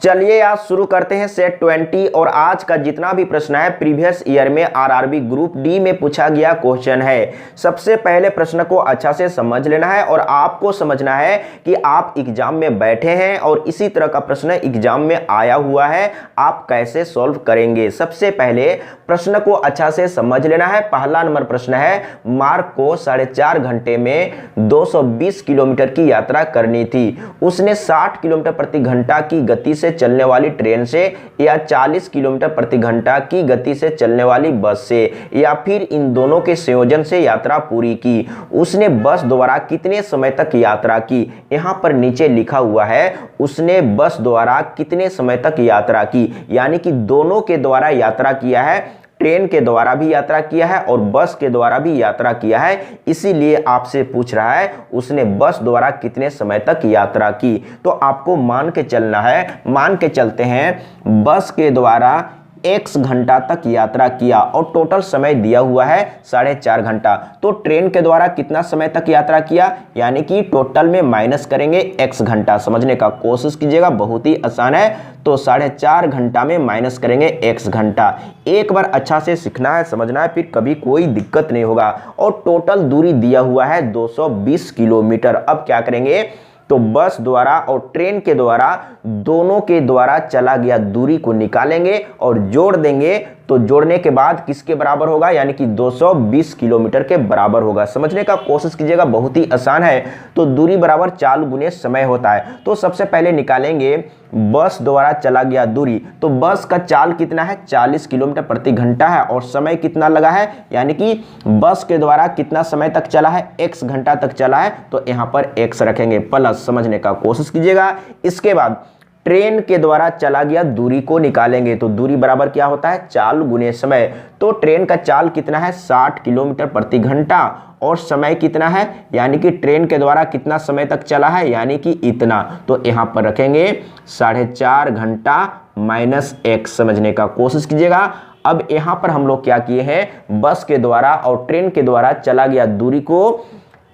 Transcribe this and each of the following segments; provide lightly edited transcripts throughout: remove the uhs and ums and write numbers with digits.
चलिए आज शुरू करते हैं सेट 20 और आज का जितना भी प्रश्न है प्रीवियस ईयर में आरआरबी ग्रुप डी में पूछा गया क्वेश्चन है। सबसे पहले प्रश्न को अच्छा से समझ लेना है और आपको समझना है कि आप एग्जाम में बैठे हैं और इसी तरह का प्रश्न एग्जाम में आया हुआ है, आप कैसे सॉल्व करेंगे। सबसे पहले प्रश्न को अच्छा से समझ लेना है। पहला नंबर प्रश्न है, मार्क को 4.5 घंटे में 220 किलोमीटर की यात्रा करनी थी। उसने 60 किलोमीटर प्रति घंटा की गति से चलने वाली ट्रेन से या 40 किलोमीटर प्रति घंटा की गति से चलने वाली बस से या फिर इन दोनों के संयोजन से यात्रा पूरी की। उसने बस द्वारा कितने समय तक यात्रा की। यहां पर नीचे लिखा हुआ है उसने बस द्वारा कितने समय तक यात्रा की, यानी कि दोनों के द्वारा यात्रा किया है, ट्रेन के द्वारा भी यात्रा किया है और बस के द्वारा भी यात्रा किया है। इसीलिए आपसे पूछ रहा है उसने बस द्वारा कितने समय तक यात्रा की। तो आपको मान के चलना है, मान के चलते हैं बस के द्वारा x घंटा तक यात्रा किया और टोटल समय दिया हुआ है 4.5 घंटा। तो ट्रेन के द्वारा कितना समय तक यात्रा किया, यानी कि टोटल में माइनस करेंगे x घंटा। समझने का कोशिश कीजिएगा, बहुत ही आसान है। तो 4.5 घंटा में माइनस करेंगे x घंटा। एक बार अच्छा से सीखना है, समझना है, फिर कभी कोई दिक्कत नहीं होगा। और टोटल दूरी दिया हुआ है 220 किलोमीटर। अब क्या करेंगे, तो बस द्वारा और ट्रेन के द्वारा दोनों के द्वारा चला गया दूरी को निकालेंगे और जोड़ देंगे। तो जोड़ने के बाद किसके बराबर होगा, यानी कि 220 किलोमीटर के बराबर होगा। समझने का कोशिश कीजिएगा, बहुत ही आसान है। तो दूरी बराबर चाल गुने समय होता है। तो सबसे पहले निकालेंगे बस द्वारा चला गया दूरी। तो बस का चाल कितना है, 40 किलोमीटर प्रति घंटा है और समय कितना लगा है, यानी कि बस के द्वारा कितना समय तक चला है, x घंटा तक चला है। तो यहाँ पर x रखेंगे प्लस, समझने का कोशिश कीजिएगा। इसके बाद ट्रेन के द्वारा चला गया दूरी को निकालेंगे। तो दूरी बराबर क्या होता है, चाल गुने समय। तो ट्रेन का चाल कितना है, 60 किलोमीटर प्रति घंटा और समय कितना है, यानी कि ट्रेन के द्वारा कितना समय तक चला है, यानी कि इतना। तो यहाँ पर रखेंगे 4.5 घंटा माइनस x। समझने का कोशिश कीजिएगा। अब यहाँ पर हम लोग क्या किए हैं, बस के द्वारा और ट्रेन के द्वारा चला गया दूरी को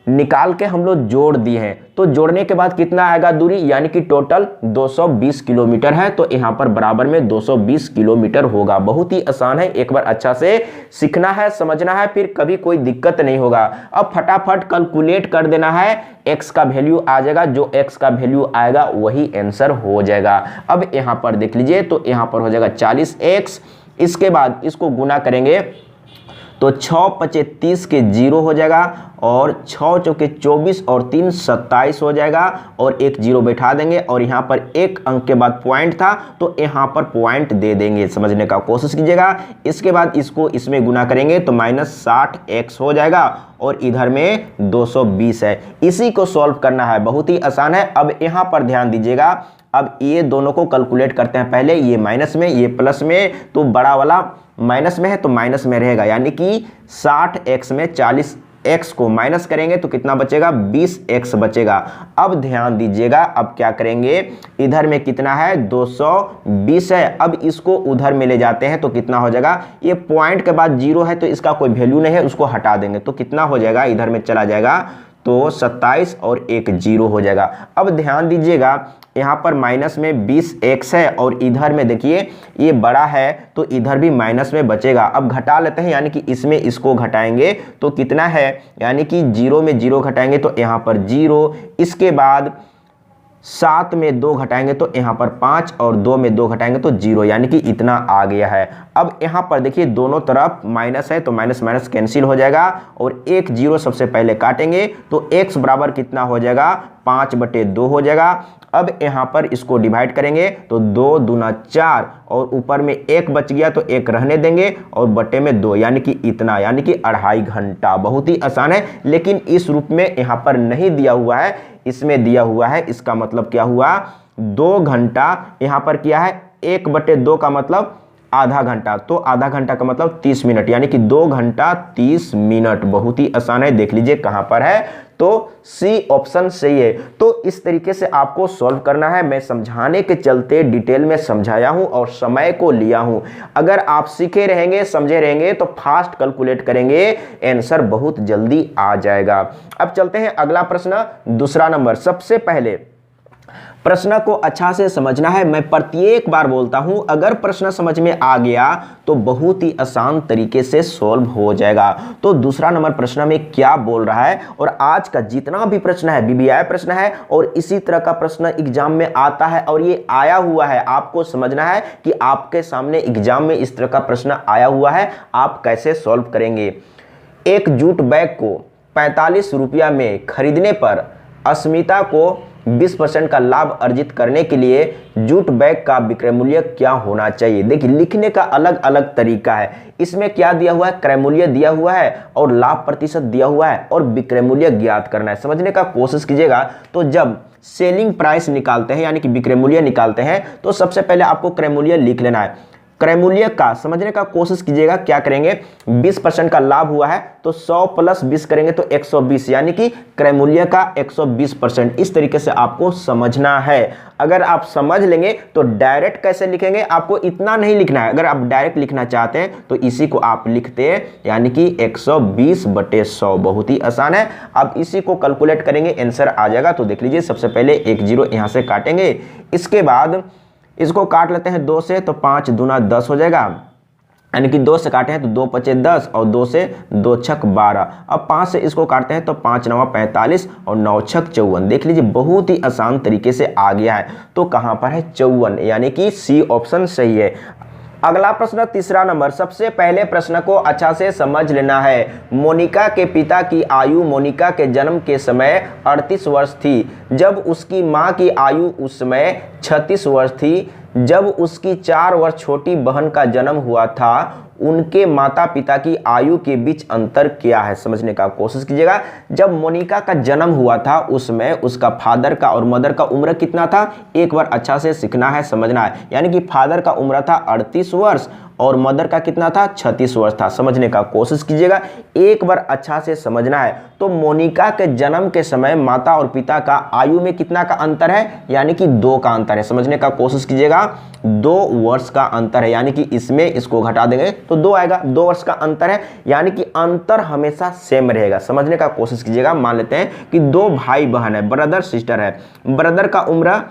निकाल के हम लोग जोड़ दिए हैं। तो जोड़ने के बाद कितना आएगा दूरी, यानी कि टोटल 220 किलोमीटर है। तो यहाँ पर बराबर में 220 किलोमीटर होगा। बहुत ही आसान है, एक बार अच्छा से सीखना है, समझना है, फिर कभी कोई दिक्कत नहीं होगा। अब फटाफट कैलकुलेट कर देना है, x का वैल्यू आ जाएगा, जो x का वैल्यू आएगा वही आंसर हो जाएगा। अब यहाँ पर देख लीजिए, तो यहाँ पर हो जाएगा 40x। इसके बाद इसको गुना करेंगे तो 6 पचे 30 के 0 हो जाएगा और 6 चौके 24 और 3 27 हो जाएगा और एक 0 बैठा देंगे और यहाँ पर एक अंक के बाद पॉइंट था तो यहाँ पर पॉइंट दे देंगे। समझने का कोशिश कीजिएगा। इसके बाद इसको इसमें गुना करेंगे तो -60x हो जाएगा और इधर में 220 है। इसी को सॉल्व करना है, बहुत ही आसान है। अब यहाँ पर ध्यान दीजिएगा, अब ये दोनों को कैलकुलेट करते हैं। पहले ये माइनस में, ये प्लस में, तो बड़ा वाला माइनस में है तो माइनस में रहेगा, यानी कि 60x में 40x को माइनस करेंगे तो कितना बचेगा, 20x बचेगा। अब ध्यान दीजिएगा, अब क्या करेंगे, इधर में कितना है, 220 है। अब इसको उधर में ले जाते हैं तो कितना हो जाएगा, ये पॉइंट के बाद 0 है तो इसका कोई वैल्यू नहीं है, उसको हटा देंगे तो कितना हो जाएगा, इधर में चला जाएगा तो 27 और एक 0 हो जाएगा। अब ध्यान दीजिएगा, यहाँ पर माइनस में 20x है और इधर में देखिए ये बड़ा है तो इधर भी माइनस में बचेगा। अब घटा लेते हैं, यानी कि इसमें इसको घटाएंगे तो कितना है, यानी कि 0 में 0 घटाएंगे तो यहाँ पर 0। इसके बाद 7 में 2 घटाएंगे तो यहाँ पर 5 और 2 में 2 घटाएंगे तो 0, यानी कि इतना आ गया है। अब यहाँ पर देखिए दोनों तरफ माइनस है तो माइनस माइनस कैंसिल हो जाएगा और एक 0 सबसे पहले काटेंगे तो x बराबर कितना हो जाएगा, 5/2 हो जाएगा। अब यहाँ पर इसको डिवाइड करेंगे तो 2 दूना 4 और ऊपर में 1 बच गया तो 1 रहने देंगे और बटे में 2, यानी कि इतना, यानी कि 2.5 घंटा। बहुत ही आसान है, लेकिन इस रूप में यहाँ पर नहीं दिया हुआ है, इसमें दिया हुआ है। इसका मतलब क्या हुआ, 2 घंटा। यहाँ पर क्या है, 1/2 का मतलब आधा घंटा, तो आधा घंटा का मतलब 30 मिनट, यानी कि 2 घंटा 30 मिनट। बहुत ही आसान है, देख लीजिए कहाँ पर है, तो सी ऑप्शन सही है। तो इस तरीके से आपको सॉल्व करना है। मैं समझाने के चलते डिटेल में समझाया हूं और समय को लिया हूं। अगर आप सीखे रहेंगे, समझे रहेंगे तो फास्ट कैलकुलेट करेंगे, आंसर बहुत जल्दी आ जाएगा। अब चलते हैं अगला प्रश्न, दूसरा नंबर। सबसे पहले प्रश्न को अच्छा से समझना है। मैं प्रत्येक बार बोलता हूं, अगर प्रश्न समझ में आ गया तो बहुत ही आसान तरीके से सॉल्व हो जाएगा। तो दूसरा नंबर प्रश्न में क्या बोल रहा है, और आज का जितना भी प्रश्न है बीबीआई प्रश्न है और इसी तरह का प्रश्न एग्जाम में आता है और ये आया हुआ है। आपको समझना है कि आपके सामने एग्जाम में इस तरह का प्रश्न आया हुआ है, आप कैसे सॉल्व करेंगे। एक जूट बैग को 45 रुपया में खरीदने पर अस्मिता को 20% का लाभ अर्जित करने के लिए जूट बैग का विक्रय मूल्य क्या होना चाहिए। देखिए, लिखने का अलग अलग तरीका है। इसमें क्या दिया हुआ है, क्रय मूल्य दिया हुआ है और लाभ प्रतिशत दिया हुआ है और विक्रय मूल्य ज्ञात करना है। समझने का कोशिश कीजिएगा। तो जब सेलिंग प्राइस निकालते हैं यानी कि विक्रय मूल्य निकालते हैं, तो सबसे पहले आपको क्रय मूल्य लिख लेना है। क्रय मूल्य का समझने का कोशिश कीजिएगा। क्या करेंगे, 20% का लाभ हुआ है तो 100 प्लस 20 करेंगे तो 120, यानी कि क्रय मूल्य का 120%। इस तरीके से आपको समझना है। अगर आप समझ लेंगे तो डायरेक्ट कैसे लिखेंगे, आपको इतना नहीं लिखना है। अगर आप डायरेक्ट लिखना चाहते हैं तो इसी को आप लिखते हैं, यानी कि 120/100। बहुत ही आसान है। अब इसी को कैलकुलेट करेंगे, आंसर आ जाएगा। तो देख लीजिए, सबसे पहले एक 0 यहां से काटेंगे, इसके बाद इसको काट लेते हैं 2 से, तो 5 दूना 10 हो जाएगा, यानी कि 2 से काटे हैं तो 2 पचे 10 और 2 से 2 छक 12। अब 5 से इसको काटते हैं तो 5 9 45 और 9 छक 54। देख लीजिए, बहुत ही आसान तरीके से आ गया है। तो कहां पर है 54, यानी कि सी ऑप्शन सही है। अगला प्रश्न तीसरा नंबर। सबसे पहले प्रश्न को अच्छा से समझ लेना है। मोनिका के पिता की आयु मोनिका के जन्म के समय 38 वर्ष थी, जब उसकी मां की आयु उस समय 36 वर्ष थी। जब उसकी 4 वर्ष छोटी बहन का जन्म हुआ था, उनके माता पिता की आयु के बीच अंतर क्या है। समझने का कोशिश कीजिएगा। जब मोनिका का जन्म हुआ था उसमें उसका फादर का और मदर का उम्र कितना था, एक बार अच्छा से सीखना है, समझना है। यानी कि फादर का उम्र था 38 वर्ष और मदर का कितना था, 36 वर्ष था। समझने का कोशिश कीजिएगा, एक बार अच्छा से समझना है। तो मोनिका के जन्म के समय माता और पिता का आयु में कितना का अंतर है, यानी कि 2 का अंतर है। समझने का कोशिश कीजिएगा, 2 वर्ष का अंतर है, यानी कि इसमें इसको घटा देंगे तो 2 आएगा। 2 वर्ष का अंतर है, यानी कि अंतर हमेशा सेम रहेगा। समझने का कोशिश कीजिएगा। मान लेते हैं कि 2 भाई बहन है, ब्रदर सिस्टर है। ब्रदर का उम्र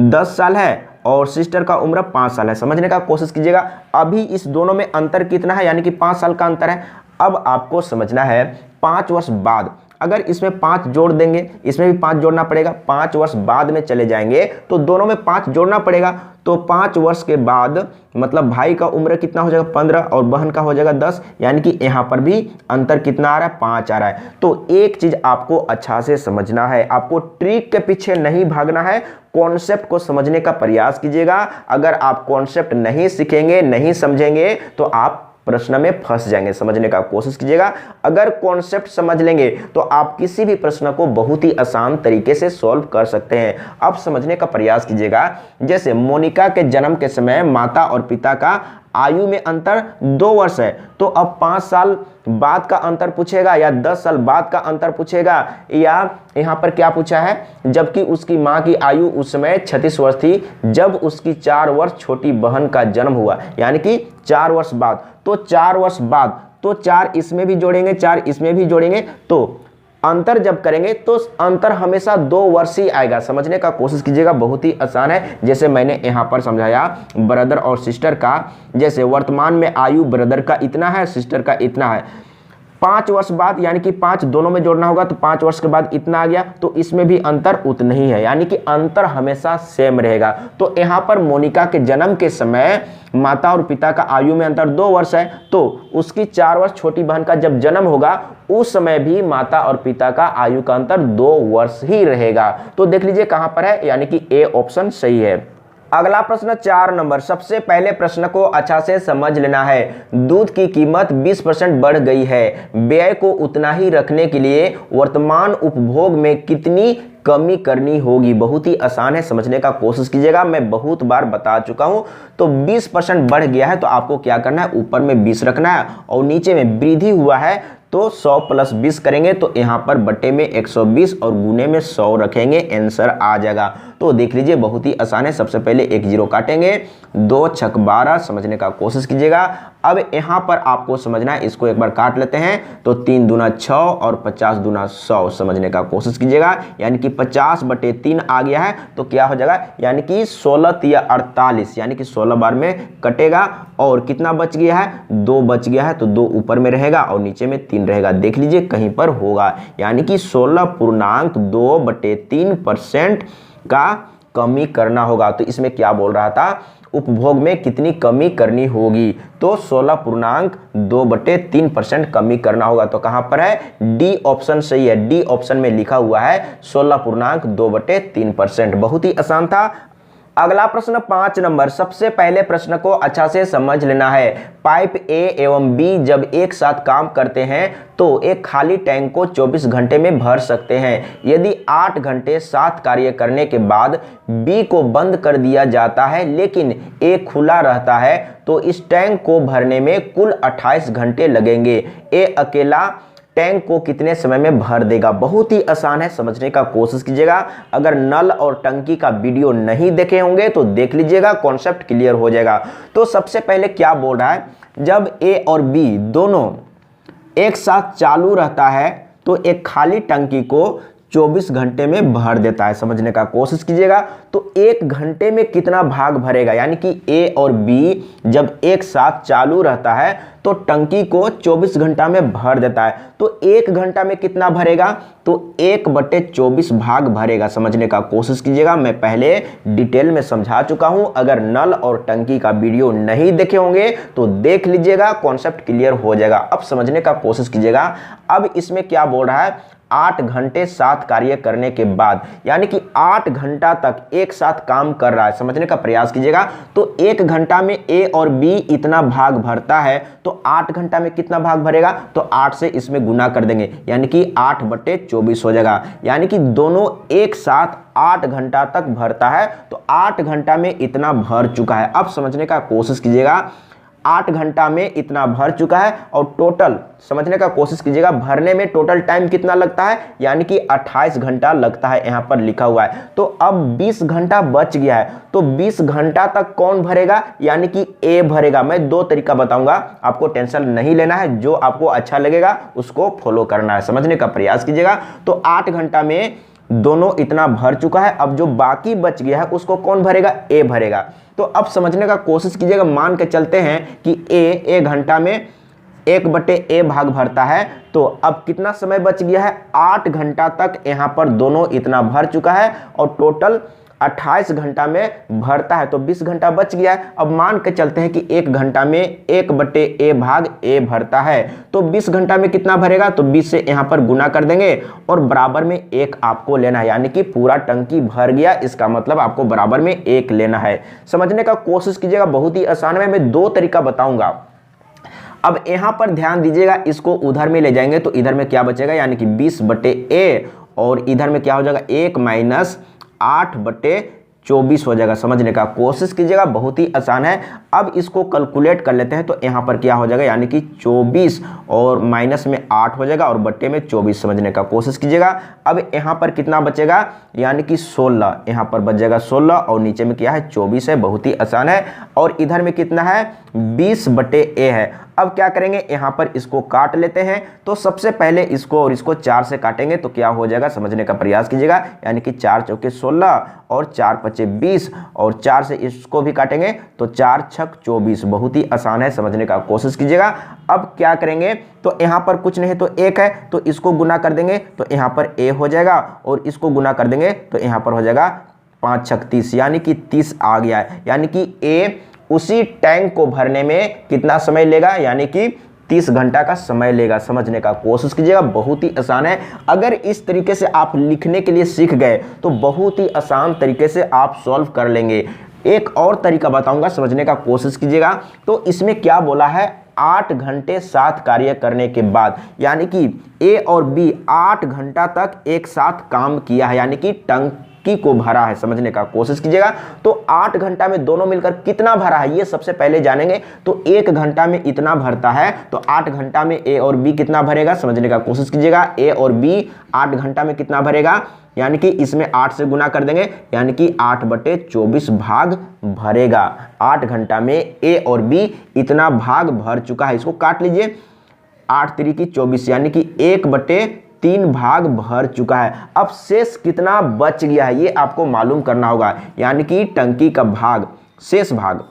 10 साल है और सिस्टर का उम्र 5 साल है। समझने का कोशिश कीजिएगा। अभी इस दोनों में अंतर कितना है, यानी कि 5 साल का अंतर है। अब आपको समझना है 5 वर्ष बाद अगर इसमें 5 जोड़ देंगे, इसमें भी 5 जोड़ना पड़ेगा। 5 वर्ष बाद में चले जाएंगे तो दोनों में 5 जोड़ना पड़ेगा। तो 5 वर्ष के बाद मतलब भाई का उम्र कितना हो जाएगा, 15 और बहन का हो जाएगा 10, यानी कि यहाँ पर भी अंतर कितना आ रहा है, 5 आ रहा है। तो एक चीज आपको अच्छा से समझना है, आपको ट्रिक के पीछे नहीं भागना है, कॉन्सेप्ट को समझने का प्रयास कीजिएगा। अगर आप कॉन्सेप्ट नहीं सीखेंगे, नहीं समझेंगे तो आप प्रश्न में फंस जाएंगे। समझने का कोशिश कीजिएगा। अगर कॉन्सेप्ट समझ लेंगे तो आप किसी भी प्रश्न को बहुत ही आसान तरीके से सॉल्व कर सकते हैं। अब समझने का प्रयास कीजिएगा। जैसे मोनिका के जन्म के समय माता और पिता का आयु में अंतर 2 वर्ष है, तो अब 5 साल बाद का अंतर पूछेगा या 10 साल बाद का अंतर पूछेगा, या यहाँ पर क्या पूछा है, जबकि उसकी माँ की आयु उस समय 36 वर्ष थी जब उसकी 4 वर्ष छोटी बहन का जन्म हुआ, यानी कि 4 वर्ष बाद। तो 4 वर्ष बाद तो 4 इसमें भी जोड़ेंगे, 4 इसमें भी जोड़ेंगे, तो अंतर जब करेंगे तो अंतर हमेशा 2 वर्ष ही आएगा। समझने का कोशिश कीजिएगा, बहुत ही आसान है। जैसे मैंने यहाँ पर समझाया ब्रदर और सिस्टर का, जैसे वर्तमान में आयु ब्रदर का इतना है, सिस्टर का इतना है। 5 वर्ष बाद यानी कि 5 दोनों में जोड़ना होगा तो 5 वर्ष के बाद इतना आ गया, तो इसमें भी अंतर उतना ही है, यानी कि अंतर हमेशा सेम रहेगा। तो यहाँ पर मोनिका के जन्म के समय माता और पिता का आयु में अंतर 2 वर्ष है, तो उसकी 4 वर्ष छोटी बहन का जब जन्म होगा उस समय भी माता और पिता का आयु का अंतर 2 वर्ष ही रहेगा। तो देख लीजिए कहां पर है, यानी कि ए ऑप्शन सही है। अगला प्रश्न 4 नंबर। सबसे पहले प्रश्न को अच्छा से समझ लेना है। दूध की कीमत 20% बढ़ गई है, व्यय को उतना ही रखने के लिए वर्तमान उपभोग में कितनी कमी करनी होगी। बहुत ही आसान है, समझने का कोशिश कीजिएगा। मैं बहुत बार बता चुका हूं। तो 20% बढ़ गया है तो आपको क्या करना है, ऊपर में 20 रखना है और नीचे में वृद्धि हुआ है तो 100 प्लस 20 करेंगे तो यहाँ पर बटे में 120 और गुने में 100 रखेंगे, आंसर आ जाएगा। तो तो देख लीजिए बहुत ही आसान है। सबसे पहले एक जीरो काटेंगे, 2 छक 12 समझने का कोशिश कीजिएगा। अब यहाँ पर आपको समझना है, इसको एक बार काट लेते हैं तो 3 दूना 6 और 50 दूना 100 समझने का कोशिश कीजिएगा। यानी कि 50/3 आ गया है तो क्या हो जाएगा, यानी कि 16 तिया 48, यानी कि 16 बार में कटेगा। और कितना बच गया है, 2 बच गया है तो 2 ऊपर में रहेगा और नीचे में 3 रहेगा। देख लीजिए कहीं पर होगा, यानी कि 16.2/3% का कमी करना होगा। तो इसमें क्या बोल रहा था, उपभोग में कितनी कमी करनी होगी, तो 16.2/3% कमी करना होगा। तो कहां पर है, डी ऑप्शन सही है। डी ऑप्शन में लिखा हुआ है 16.2/3%। बहुत ही आसान था। अगला प्रश्न 5 नंबर, सबसे पहले प्रश्न को अच्छा से समझ लेना है। पाइप ए एवं बी जब एक साथ काम करते हैं तो एक खाली टैंक को 24 घंटे में भर सकते हैं। यदि 8 घंटे साथ कार्य करने के बाद बी को बंद कर दिया जाता है लेकिन ए खुला रहता है तो इस टैंक को भरने में कुल 28 घंटे लगेंगे। ए अकेला टैंक को कितने समय में भर देगा। बहुत ही आसान है, समझने का कोशिश कीजिएगा। अगर नल और टंकी का वीडियो नहीं देखे होंगे तो देख लीजिएगा, कॉन्सेप्ट क्लियर हो जाएगा। तो सबसे पहले क्या बोल रहा है, जब ए और बी दोनों एक साथ चालू रहता है तो एक खाली टंकी को 24 घंटे में भर देता है। समझने का कोशिश कीजिएगा। तो 1 घंटे में कितना भाग भरेगा, यानी कि ए और बी जब एक साथ चालू रहता है तो टंकी को 24 घंटा में भर देता है। तो 1 घंटा में कितना भरेगा, तो 1/24 भाग भरेगा। समझने का कोशिश कीजिएगा, मैं पहले डिटेल में समझा चुका हूं। अगर नल और टंकी का वीडियो नहीं देखे होंगे तो देख लीजिएगा, कॉन्सेप्ट क्लियर हो जाएगा। अब समझने का कोशिश कीजिएगा। अब इसमें क्या बोल रहा है, 8 घंटे साथ कार्य करने के बाद, यानी कि 8 घंटा तक एक साथ काम कर रहा है। समझने का प्रयास कीजिएगा। तो 1 घंटा में ए और बी इतना भाग भरता है तो 8 घंटा में कितना भाग भरेगा, तो 8 से इसमें गुना कर देंगे, यानी कि 8/24 हो जाएगा। यानी कि दोनों एक साथ 8 घंटा तक भरता है तो 8 घंटा में इतना भर चुका है। अब समझने का कोशिश कीजिएगा, 8 घंटा में इतना भर चुका है और टोटल समझने का कोशिश कीजिएगा, भरने में टोटल टाइम कितना लगता है, यानी कि 28 घंटा लगता है, यहां पर लिखा हुआ है। तो अब 20 घंटा बच गया है तो 20 घंटा तक कौन भरेगा, यानी कि ए भरेगा। मैं 2 तरीका बताऊंगा, आपको टेंशन नहीं लेना है, जो आपको अच्छा लगेगा उसको फॉलो करना है। समझने का प्रयास कीजिएगा। तो 8 घंटा में दोनों इतना भर चुका है, अब जो बाकी बच गया है उसको कौन भरेगा, ए भरेगा। तो अब समझने का कोशिश कीजिएगा, मान के चलते हैं कि ए घंटा में 1/a भाग भरता है, तो अब कितना समय बच गया है, 8 घंटा तक यहाँ पर दोनों इतना भर चुका है और टोटल 28 घंटा में भरता है तो 20 घंटा बच गया है। अब मान के चलते हैं कि 1 घंटा में 1/a भाग ए भरता है तो 20 घंटा में कितना भरेगा, तो 20 से यहाँ पर गुना कर देंगे और बराबर में 1 आपको लेना है, यानी कि पूरा टंकी भर गया, इसका मतलब आपको बराबर में 1 लेना है। समझने का कोशिश कीजिएगा, बहुत ही आसान है। मैं 2 तरीका बताऊंगा। अब यहाँ पर ध्यान दीजिएगा, इसको उधर में ले जाएंगे तो इधर में क्या बचेगा, यानी कि 20/a और इधर में क्या हो जाएगा, 1 - 8/24 हो जाएगा। समझने का कोशिश कीजिएगा, बहुत ही आसान है। अब इसको कैलकुलेट कर लेते हैं तो यहाँ पर क्या हो जाएगा, यानी कि 24 और माइनस में 8 हो जाएगा और बट्टे में 24। समझने का कोशिश कीजिएगा। अब यहाँ पर कितना बचेगा, यानी कि 16, यहाँ पर बच जाएगा 16 और नीचे में क्या है, 24 है। बहुत ही आसान है। और इधर में कितना है, 20/a है। अब क्या करेंगे, यहाँ पर इसको काट लेते हैं। तो सबसे पहले इसको और इसको 4 से काटेंगे तो क्या हो जाएगा, समझने का प्रयास कीजिएगा, यानी कि 4 चौके 16 और 4 पचे 20 और 4 से इसको भी काटेंगे तो 4 छक 24। बहुत ही आसान है, समझने का कोशिश कीजिएगा। अब क्या करेंगे, तो यहाँ पर कुछ नहीं तो 1 है तो इसको गुना कर देंगे तो यहाँ पर a हो जाएगा और इसको गुना कर देंगे तो यहाँ पर हो जाएगा 5 छक 30, यानी कि 30 आ गया है। यानी कि a उसी टैंक को भरने में कितना समय लेगा, यानी कि 30 घंटा का समय लेगा। समझने का कोशिश कीजिएगा, बहुत ही आसान है। अगर इस तरीके से आप लिखने के लिए सीख गए तो बहुत ही आसान तरीके से आप सॉल्व कर लेंगे। एक और तरीका बताऊंगा, समझने का कोशिश कीजिएगा। तो इसमें क्या बोला है, 8 घंटे साथ कार्य करने के बाद, यानी कि ए और बी 8 घंटा तक एक साथ काम किया है, यानी कि टंकी को भरा है, समझने का कोशिश कीजिएगा। तो 8 घंटा में दोनों मिलकर कितना भरा है ये सबसे पहले जानेंगे। तो 1 घंटा में इतना भरता है, तो 8 घंटा में ए और बी कितना भरेगा, समझने का कोशिश कीजिएगा। ए और बी 8 घंटा में कितना भरेगा, यानी कि इसमें 8 से गुना कर देंगे, यानी कि 8/24 भाग भरेगा। 8 घंटा में ए और बी इतना भाग भर चुका है। इसको काट लीजिए, 8 3 24, यानी कि 1/3 भाग भर चुका है। अब शेष कितना बच गया है ये आपको मालूम करना होगा, यानी कि टंकी का भाग, शेष भाग।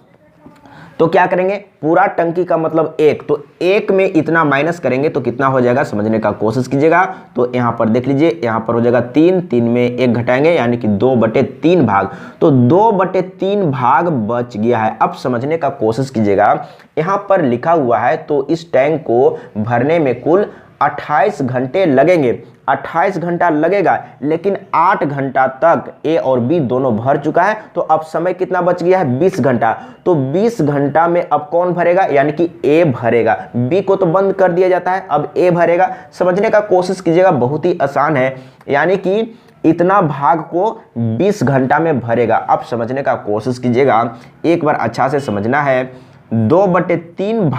तो क्या करेंगे, पूरा टंकी का मतलब 1, तो 1 में इतना माइनस करेंगे तो कितना हो जाएगा, समझने का कोशिश कीजिएगा। तो यहाँ पर देख लीजिए, यहाँ पर हो जाएगा 3, 3 में 1 घटाएंगे, यानी कि 2/3 भाग। तो 2/3 भाग बच गया है। अब समझने का कोशिश कीजिएगा, यहाँ पर लिखा हुआ है तो इस टैंक को भरने में कुल 28 घंटे लगेंगे। 28 घंटा लगेगा, लेकिन 8 घंटा तक ए और बी दोनों भर चुका है। तो अब समय कितना बच गया है, 20 घंटा। तो 20 घंटा में अब कौन भरेगा, यानी कि ए भरेगा। बी को तो बंद कर दिया जाता है, अब ए भरेगा। समझने का कोशिश कीजिएगा, बहुत ही आसान है, यानी कि इतना भाग को 20 घंटा में भरेगा। अब समझने का कोशिश कीजिएगा, एक बार अच्छा से समझना है। 2/3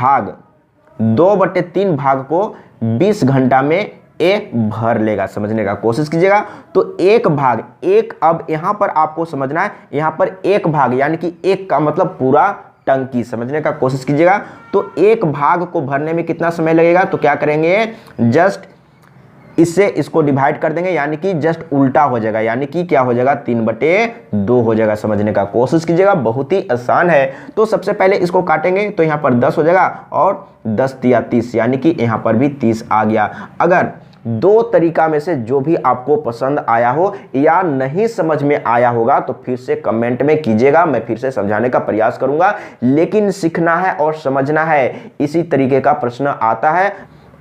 भाग को 20 घंटा में ए भर लेगा, समझने का कोशिश कीजिएगा। तो एक भाग, एक, अब यहां पर आपको समझना है, यहां पर एक भाग यानी कि एक का मतलब पूरा टंकी, समझने का कोशिश कीजिएगा। तो एक भाग को भरने में कितना समय लगेगा, तो क्या करेंगे, जस्ट इससे इसको डिवाइड कर देंगे, यानी कि जस्ट उल्टा हो जाएगा, यानी कि क्या हो जाएगा, 3/2 हो जाएगा। समझने का कोशिश कीजिएगा, बहुत ही आसान है। तो सबसे पहले इसको काटेंगे तो यहाँ पर 10 हो जाएगा, और 10 या 30, यानी कि यहाँ पर भी 30 आ गया। अगर दो तरीका में से जो भी आपको पसंद आया हो या नहीं समझ में आया होगा तो फिर से कमेंट में कीजिएगा, मैं फिर से समझाने का प्रयास करूंगा। लेकिन सीखना है और समझना है, इसी तरीके का प्रश्न आता है।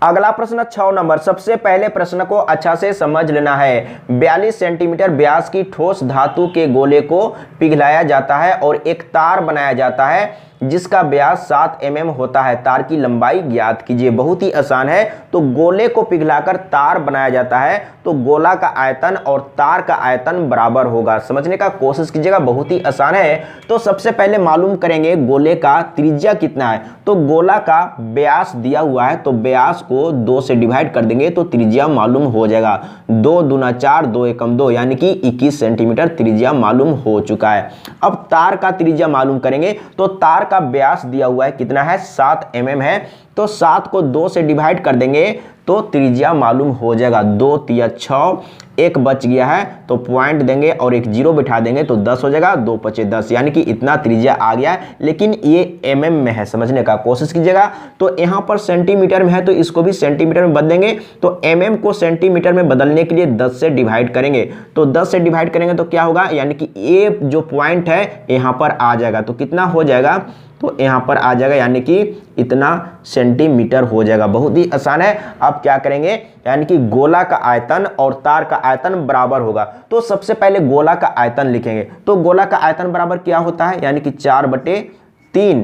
अगला प्रश्न 6 नंबर, सबसे पहले प्रश्न को अच्छा से समझ लेना है। 42 सेंटीमीटर व्यास की ठोस धातु के गोले को पिघलाया जाता है और एक तार बनाया जाता है जिसका व्यास 7 mm होता है। तार की लंबाई ज्ञात कीजिए। बहुत ही आसान है। तो गोले को पिघलाकर तार बनाया जाता है तो गोला का आयतन और तार का आयतन बराबर होगा। समझने का कोशिश कीजिएगा, बहुत ही आसान है। तो सबसे पहले मालूम करेंगे गोले का त्रिज्या कितना है। तो गोला का व्यास दिया हुआ है, तो व्यास को 2 से डिवाइड कर देंगे तो त्रिज्या मालूम हो जाएगा। 2 दूना 4, 2 एकम 2, यानी कि 21 सेंटीमीटर त्रिज्या मालूम हो चुका है। अब तार का त्रिज्या मालूम करेंगे। तो तार का व्यास दिया हुआ है कितना है, 7 mm है। तो 7 को 2 से डिवाइड कर देंगे तो त्रिज्या मालूम हो जाएगा। 2 तिया 6, 1 बच गया है तो पॉइंट देंगे और एक 0 बिठा देंगे तो 10 हो जाएगा। 2 5 10, यानी कि इतना त्रिज्या आ गया, लेकिन ये mm में है। समझने का कोशिश कीजिएगा। तो यहाँ पर सेंटीमीटर में है तो इसको भी सेंटीमीटर में बदलेंगे। तो mm को सेंटीमीटर में बदलने के लिए 10 से डिवाइड करेंगे। तो 10 से डिवाइड करेंगे तो क्या होगा, यानी कि ये जो पॉइंट है यहाँ पर आ जाएगा। तो कितना हो जाएगा, तो यहाँ पर आ जाएगा, यानी कि इतना सेंटीमीटर हो जाएगा। बहुत ही आसान है। अब क्या करेंगे, यानी कि गोला का आयतन और तार का आयतन बराबर होगा। तो सबसे पहले गोला का आयतन लिखेंगे। तो गोला का आयतन बराबर क्या होता है, यानी कि 4/3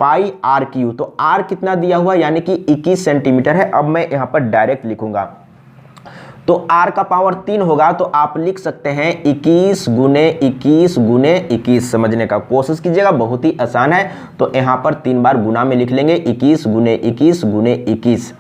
पाई आर क्यू। तो आर कितना दिया हुआ, यानी कि 21 सेंटीमीटर है। अब मैं यहाँ पर डायरेक्ट लिखूंगा। तो r का पावर 3 होगा, तो आप लिख सकते हैं 21 गुने 21 गुने 21। समझने का कोशिश कीजिएगा, बहुत ही आसान है। तो यहाँ पर 3 बार गुना में लिख लेंगे, 21 गुने 21 गुने 21।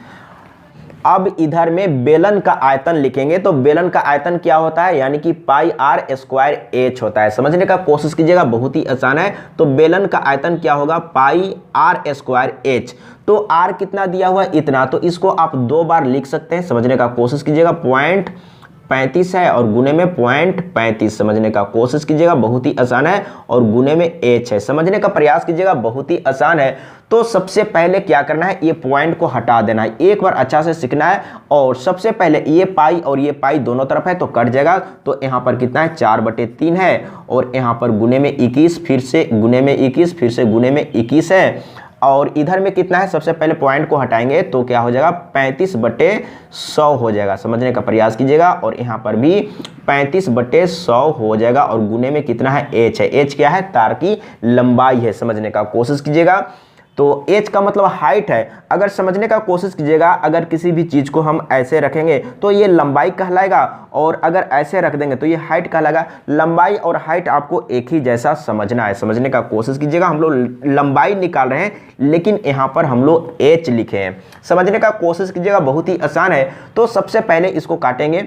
अब इधर में बेलन का आयतन लिखेंगे। तो बेलन का आयतन क्या होता है, यानी कि पाई आर स्क्वायर एच होता है। समझने का कोशिश कीजिएगा, बहुत ही आसान है। तो बेलन का आयतन क्या होगा, पाई आर स्क्वायर एच। तो आर कितना दिया हुआ है, इतना। तो इसको आप 2 बार लिख सकते हैं। समझने का कोशिश कीजिएगा, 0.35 है और गुने में 0.35। समझने का कोशिश कीजिएगा, बहुत ही आसान है। और गुने में एच है। समझने का प्रयास कीजिएगा, बहुत ही आसान है। तो सबसे पहले क्या करना है, ये पॉइंट को हटा देना है। एक बार अच्छा से सीखना है। और सबसे पहले ये पाई और ये पाई दोनों तरफ है तो कट जाएगा। तो यहाँ पर कितना है, 4/3 है। और यहाँ पर गुने में 21, फिर से गुने में 21, फिर से गुने में 21 है। और इधर में कितना है, सबसे पहले पॉइंट को हटाएंगे तो क्या हो जाएगा, 35/100 हो जाएगा। समझने का प्रयास कीजिएगा। और यहाँ पर भी 35/100 हो जाएगा। और गुने में कितना है, एच है। एच क्या है, तार की लंबाई है। समझने का कोशिश कीजिएगा। तो एज का मतलब हाइट है। अगर समझने का कोशिश कीजिएगा, अगर किसी भी चीज़ को हम ऐसे रखेंगे तो ये लंबाई कहलाएगा, और अगर ऐसे रख देंगे तो ये हाइट कहलाएगा। लंबाई और हाइट आपको एक ही जैसा समझना है, समझने का कोशिश कीजिएगा। हम लोग लंबाई निकाल रहे हैं लेकिन यहाँ पर हम लोग एच लिखे हैं, समझने का कोशिश कीजिएगा, बहुत ही आसान है। तो सबसे पहले इसको काटेंगे,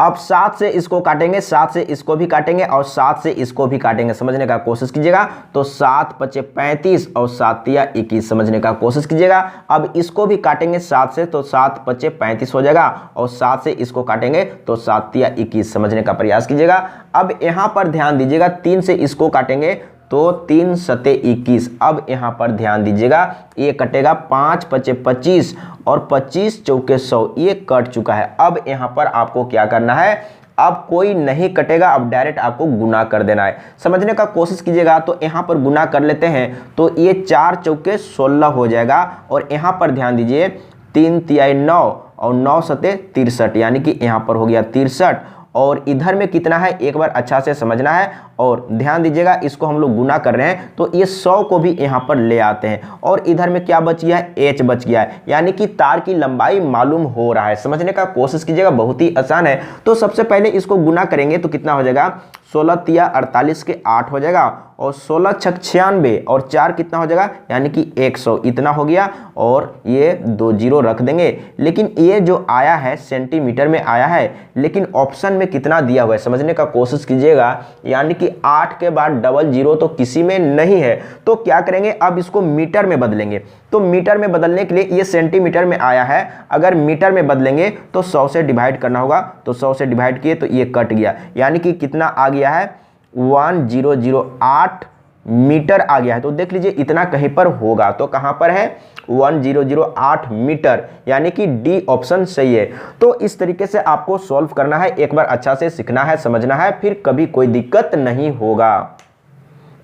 अब 7 से इसको काटेंगे, 7 से इसको भी काटेंगे और 7 से इसको भी काटेंगे, समझने का कोशिश कीजिएगा। तो 7 पचे 35 और 7 तिया 21, समझने का कोशिश कीजिएगा। अब इसको भी काटेंगे 7 से, तो 7 पचे 35 हो जाएगा, और 7 से इसको काटेंगे तो 7 तिया 21, समझने का प्रयास कीजिएगा। अब यहाँ पर ध्यान दीजिएगा, 3 से इसको काटेंगे तो 3 सते 21। अब यहाँ पर ध्यान दीजिएगा, ये कटेगा 5 पचे 25 और 25 चौके 100, ये कट चुका है। अब यहाँ पर आपको क्या करना है, अब कोई नहीं कटेगा, अब डायरेक्ट आपको गुना कर देना है, समझने का कोशिश कीजिएगा। तो यहाँ पर गुना कर लेते हैं, तो ये 4 चौके 16 हो जाएगा, और यहाँ पर ध्यान दीजिए 3 तियाई 9 और 9 सते 63, यानी कि यहाँ पर हो गया 63, और इधर में कितना है एक बार अच्छा से समझना है। और ध्यान दीजिएगा, इसको हम लोग गुना कर रहे हैं तो ये 100 को भी यहाँ पर ले आते हैं, और इधर में क्या बच गया है, एच बच गया है, यानी कि तार की लंबाई मालूम हो रहा है, समझने का कोशिश कीजिएगा, बहुत ही आसान है। तो सबसे पहले इसको गुना करेंगे तो कितना हो जाएगा, 16 तिया 48 के 8 हो जाएगा, और 16 छक 96 और 4 कितना हो जाएगा, यानी कि 100, इतना हो गया। और ये 2 जीरो रख देंगे, लेकिन ये जो आया है सेंटीमीटर में आया है, लेकिन ऑप्शन में कितना दिया हुआ है, समझने का कोशिश कीजिएगा, यानी कि 8 के बाद डबल जीरो तो किसी में नहीं है। तो क्या करेंगे, अब इसको मीटर में बदलेंगे। तो मीटर में बदलने के लिए, ये सेंटीमीटर में आया है, अगर मीटर में बदलेंगे तो 100 से डिवाइड करना होगा, तो 100 से डिवाइड किए तो ये कट गया, यानी कि कितना आ गया है, 1008 मीटर आ गया है। तो देख लीजिए इतना कहीं पर होगा, तो कहां पर है, 1008 मीटर, यानी कि डी ऑप्शन सही है। तो इस तरीके से आपको सॉल्व करना है, एक बार अच्छा से सीखना है, समझना है, फिर कभी कोई दिक्कत नहीं होगा।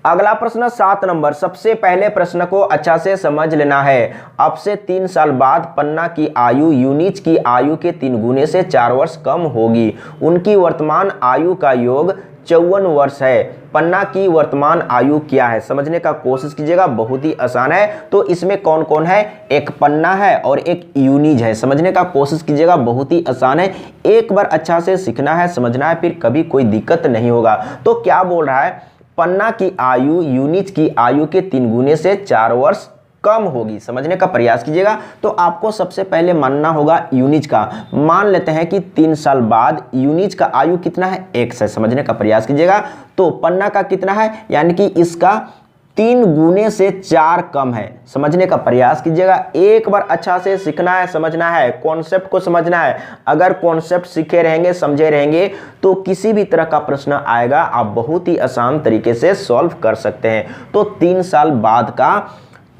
अगला प्रश्न 7 नंबर, सबसे पहले प्रश्न को अच्छा से समझ लेना है। अब से 3 साल बाद पन्ना की आयु यूनिच की आयु के 3 गुने से 4 वर्ष कम होगी। उनकी वर्तमान आयु का योग 54 वर्ष है। पन्ना की वर्तमान आयु क्या है, समझने का कोशिश कीजिएगा, बहुत ही आसान है। तो इसमें कौन कौन है, एक पन्ना है और एक यूनिज है, समझने का कोशिश कीजिएगा, बहुत ही आसान है। एक बार अच्छा से सीखना है, समझना है, फिर कभी कोई दिक्कत नहीं होगा। तो क्या बोल रहा है, पन्ना की आयु यूनिच की आयु के 3 गुने से 4 वर्ष कम होगी, समझने का प्रयास कीजिएगा। तो आपको सबसे पहले मानना होगा यूनिच का, मान लेते हैं कि 3 साल बाद यूनिच का आयु कितना है, x है, समझने का प्रयास कीजिएगा। तो पन्ना का कितना है, यानी कि इसका 3 गुने से 4 कम है, समझने का प्रयास कीजिएगा। एक बार अच्छा से सीखना है, समझना है, कॉन्सेप्ट को समझना है। अगर कॉन्सेप्ट सीखे रहेंगे, समझे रहेंगे, तो किसी भी तरह का प्रश्न आएगा आप बहुत ही आसान तरीके से सॉल्व कर सकते हैं। तो 3 साल बाद का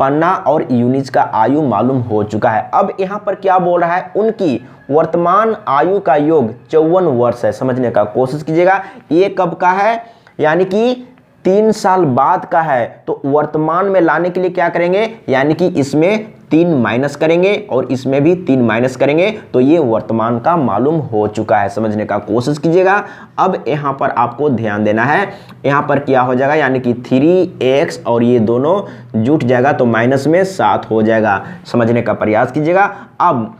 पन्ना और यूनिच का आयु मालूम हो चुका है। अब यहाँ पर क्या बोल रहा है, उनकी वर्तमान आयु का योग 54 वर्ष है, समझने का कोशिश कीजिएगा। ये कब का है, यानी कि 3 साल बाद का है। तो वर्तमान में लाने के लिए क्या करेंगे, यानी कि इसमें 3 माइनस करेंगे और इसमें भी 3 माइनस करेंगे, तो ये वर्तमान का मालूम हो चुका है, समझने का कोशिश कीजिएगा। अब यहाँ पर आपको ध्यान देना है, यहाँ पर क्या हो जाएगा, यानी कि 3x और ये दोनों जुट जाएगा तो माइनस में 7 हो जाएगा, समझने का प्रयास कीजिएगा। अब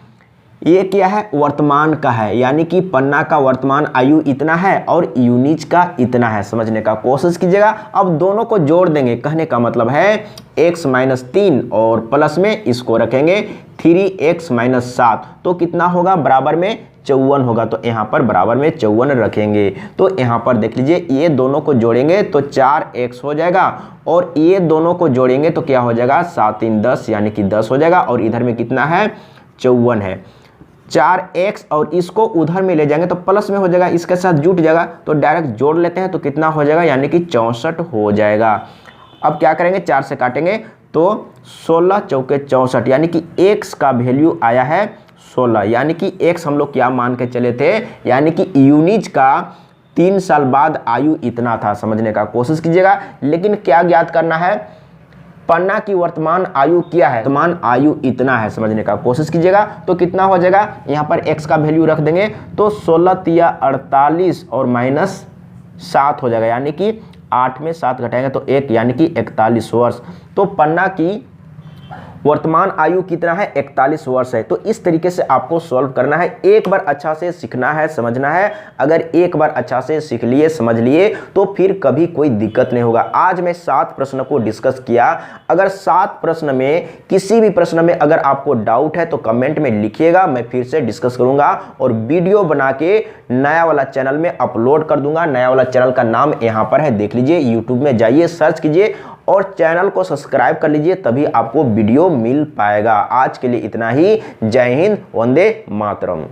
ये क्या है, वर्तमान का है, यानी कि पन्ना का वर्तमान आयु इतना है और यूनिच का इतना है, समझने का कोशिश कीजिएगा। अब दोनों को जोड़ देंगे, कहने का मतलब है x माइनस 3 और प्लस में इसको रखेंगे 3x माइनस 7, तो कितना होगा, बराबर में 54 होगा। तो यहाँ पर बराबर में 54 रखेंगे। तो यहाँ पर देख लीजिए, ये दोनों को जोड़ेंगे तो 4x हो जाएगा, और ये दोनों को जोड़ेंगे तो क्या हो जाएगा, 7 3 10, यानी कि 10 हो जाएगा। और इधर में कितना है, 54 है, 4x और इसको उधर में ले जाएंगे तो प्लस में हो जाएगा, इसके साथ जुट जाएगा, तो डायरेक्ट जोड़ लेते हैं तो कितना हो जाएगा, यानी कि 64 हो जाएगा। अब क्या करेंगे, 4 से काटेंगे तो 16 चौके 64, यानी कि x का वैल्यू आया है 16, यानी कि x हम लोग क्या मान के चले थे, यानी कि यूनिच का 3 साल बाद आयु इतना था, समझने का कोशिश कीजिएगा। लेकिन क्या ज्ञात करना है, पन्ना की वर्तमान आयु क्या है, वर्तमान आयु इतना है, समझने का कोशिश कीजिएगा। तो कितना हो जाएगा, यहाँ पर x का वैल्यू रख देंगे तो 16 तिया 48 और माइनस 7 हो जाएगा, यानी कि 8 में 7 घटाएंगे तो 1, यानी कि 41 वर्ष। तो पन्ना की वर्तमान आयु कितना है, 41 वर्ष है। तो इस तरीके से आपको सॉल्व करना है, एक बार अच्छा से सीखना है, समझना है। अगर एक बार अच्छा से सीख लिए, समझ लिए, तो फिर कभी कोई दिक्कत नहीं होगा। आज मैं 7 प्रश्न को डिस्कस किया। अगर 7 प्रश्न में किसी भी प्रश्न में अगर आपको डाउट है तो कमेंट में लिखिएगा, मैं फिर से डिस्कस करूंगा और वीडियो बना के नया वाला चैनल में अपलोड कर दूंगा। नया वाला चैनल का नाम यहां पर है, देख लीजिए, यूट्यूब में जाइए, सर्च कीजिए और चैनल को सब्सक्राइब कर लीजिए, तभी आपको वीडियो मिल पाएगा। आज के लिए इतना ही। जय हिंद, वंदे मातरम।